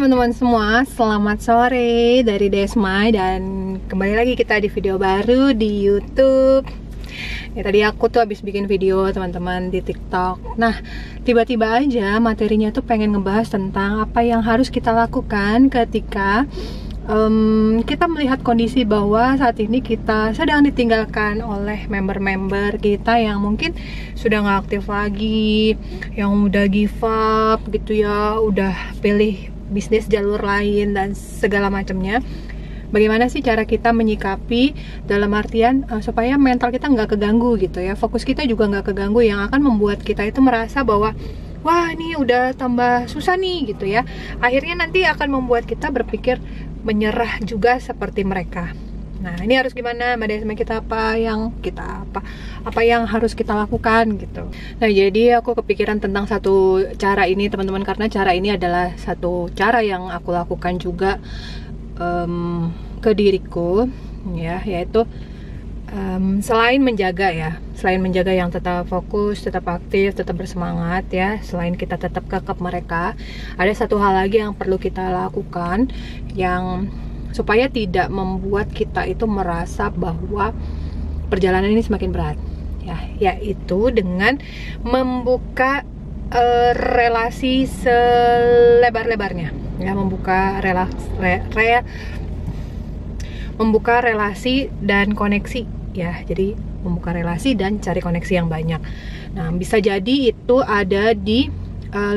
teman-teman semua, selamat sore dari Desmai dan kembali lagi kita di video baru di YouTube. Ya tadi aku tuh habis bikin video teman-teman di TikTok. Nah, tiba-tiba aja materinya tuh pengen ngebahas tentang apa yang harus kita lakukan ketika kita melihat kondisi bahwa saat ini kita sedang ditinggalkan oleh member-member kita yang mungkin sudah nggak aktif lagi, yang udah give up gitu ya, udah pilih bisnis jalur lain dan segala macamnya. Bagaimana sih cara kita menyikapi dalam artian supaya mental kita nggak keganggu gitu ya, fokus kita juga nggak keganggu, yang akan membuat kita itu merasa bahwa wah ini udah tambah susah nih gitu ya. Akhirnya nanti akan membuat kita berpikir menyerah juga seperti mereka. Nah, ini harus gimana Mbak Desma, kita apa yang harus kita lakukan gitu. Nah, jadi aku kepikiran tentang satu cara ini teman-teman, karena cara ini adalah satu cara yang aku lakukan juga ke diriku ya, yaitu selain menjaga yang tetap fokus, tetap aktif, tetap bersemangat ya, selain kita tetap kekep mereka, ada satu hal lagi yang perlu kita lakukan yang supaya tidak membuat kita itu merasa bahwa perjalanan ini semakin berat ya, yaitu dengan membuka relasi selebar-lebarnya ya, membuka relasi dan koneksi ya. Jadi membuka relasi dan cari koneksi yang banyak. Nah, bisa jadi itu ada di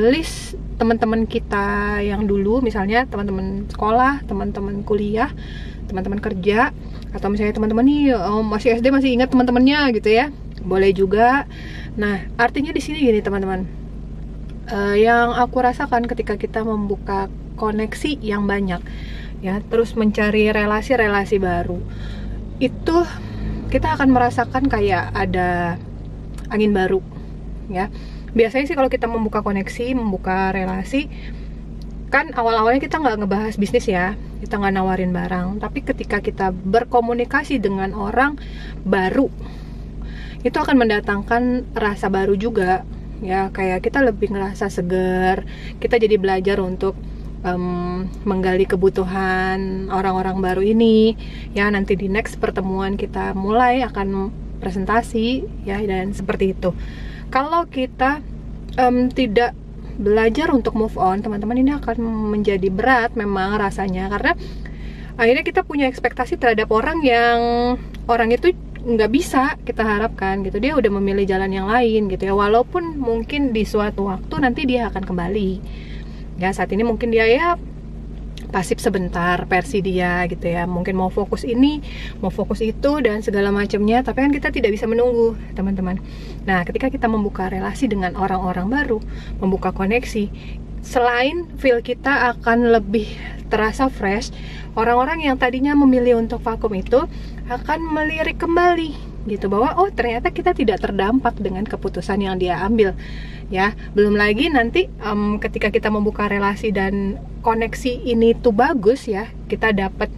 list teman-teman kita yang dulu, misalnya teman-teman sekolah, teman-teman kuliah, teman-teman kerja, atau misalnya teman-teman nih masih SD masih ingat teman-temannya gitu ya, boleh juga. Nah, artinya di sini gini teman-teman, yang aku rasakan ketika kita membuka koneksi yang banyak ya, terus mencari relasi-relasi baru, itu kita akan merasakan kayak ada angin baru ya. Biasanya sih kalau kita membuka koneksi, membuka relasi, kan awal-awalnya kita nggak ngebahas bisnis ya, kita nggak nawarin barang, tapi ketika kita berkomunikasi dengan orang baru, itu akan mendatangkan rasa baru juga ya, kayak kita lebih ngerasa segar, kita jadi belajar untuk menggali kebutuhan orang-orang baru ini ya. Nanti di next pertemuan kita mulai akan presentasi ya, dan seperti itu. Kalau kita tidak belajar untuk move on, teman-teman, ini akan menjadi berat memang rasanya, karena akhirnya kita punya ekspektasi terhadap orang yang orang itu nggak bisa kita harapkan gitu. Dia udah memilih jalan yang lain gitu ya, walaupun mungkin di suatu waktu nanti dia akan kembali ya. Saat ini mungkin dia ya pasif sebentar versi dia gitu ya, mungkin mau fokus ini, mau fokus itu dan segala macamnya, tapi kan kita tidak bisa menunggu teman-teman. Nah, ketika kita membuka relasi dengan orang-orang baru, membuka koneksi, selain feel kita akan lebih terasa fresh, orang-orang yang tadinya memilih untuk vakum itu akan melirik kembali gitu, bahwa oh ternyata kita tidak terdampak dengan keputusan yang dia ambil ya. Belum lagi nanti ketika kita membuka relasi dan koneksi ini tuh bagus ya, kita dapat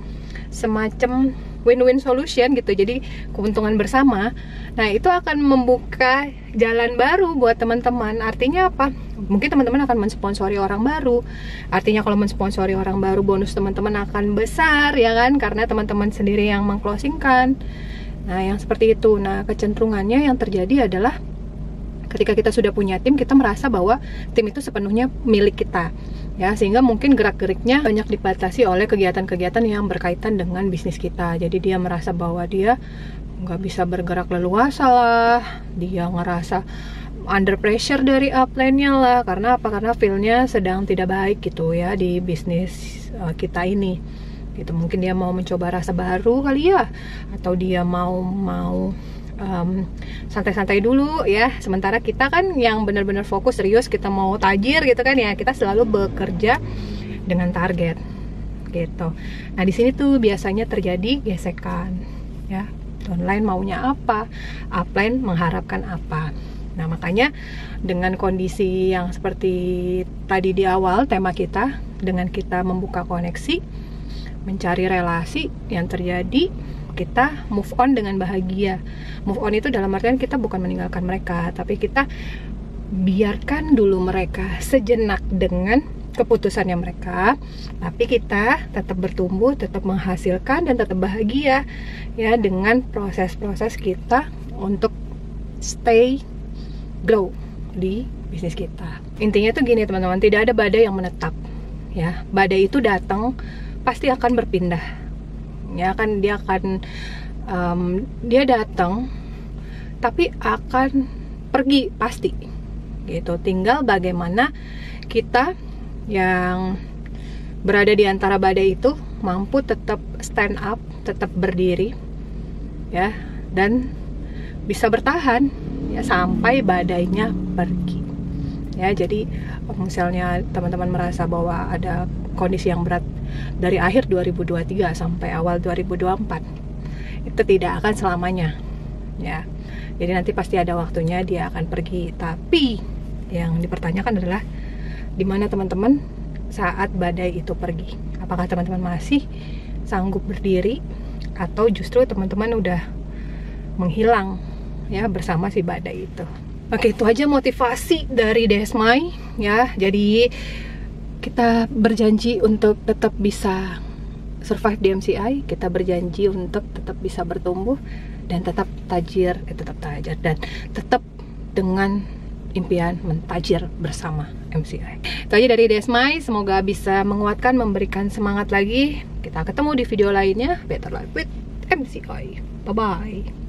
semacam win-win solution gitu, jadi keuntungan bersama. Nah, itu akan membuka jalan baru buat teman-teman. Artinya apa? Mungkin teman-teman akan mensponsori orang baru. Artinya kalau mensponsori orang baru, bonus teman-teman akan besar ya kan, karena teman-teman sendiri yang mengclosingkan. Nah, yang seperti itu. Nah, kecenderungannya yang terjadi adalah ketika kita sudah punya tim, kita merasa bahwa tim itu sepenuhnya milik kita ya, sehingga mungkin gerak-geriknya banyak dibatasi oleh kegiatan-kegiatan yang berkaitan dengan bisnis kita. Jadi dia merasa bahwa dia nggak bisa bergerak leluasa lah, dia ngerasa under pressure dari upline-nya lah. Karena apa? Karena feel-nya sedang tidak baik gitu ya di bisnis kita ini gitu. Mungkin dia mau mencoba rasa baru kali ya, atau dia mau santai-santai dulu ya. Sementara kita kan yang benar-benar fokus serius, kita mau tajir gitu kan ya, kita selalu bekerja dengan target gitu. Nah, di sini tuh biasanya terjadi gesekan ya. Downline maunya apa, upline mengharapkan apa. Nah, makanya dengan kondisi yang seperti tadi di awal tema kita, dengan kita membuka koneksi, mencari relasi, yang terjadi kita move on dengan bahagia. Move on itu dalam artian kita bukan meninggalkan mereka, tapi kita biarkan dulu mereka sejenak dengan keputusannya mereka, tapi kita tetap bertumbuh, tetap menghasilkan, dan tetap bahagia ya dengan proses-proses kita untuk stay grow di bisnis kita. Intinya tuh gini teman-teman, tidak ada badai yang menetap ya. Badai itu datang pasti akan berpindah ya, kan dia akan dia datang tapi akan pergi pasti gitu. Tinggal bagaimana kita yang berada di antara badai itu mampu tetap stand up, tetap berdiri ya, dan bisa bertahan ya sampai badainya pergi ya. Jadi misalnya teman-teman merasa bahwa ada kondisi yang berat dari akhir 2023 sampai awal 2024, itu tidak akan selamanya ya. Jadi nanti pasti ada waktunya dia akan pergi. Tapi yang dipertanyakan adalah di mana teman-teman saat badai itu pergi. Apakah teman-teman masih sanggup berdiri atau justru teman-teman udah menghilang ya bersama si badai itu. Oke, itu aja motivasi dari Desmai ya. Jadi kita berjanji untuk tetap bisa survive di MCI, kita berjanji untuk tetap bisa bertumbuh dan tetap tajir, dan tetap dengan impian mentajir bersama MCI. Itu aja dari Desmai, semoga bisa menguatkan, memberikan semangat lagi. Kita ketemu di video lainnya, Better Life with MCI. Bye-bye.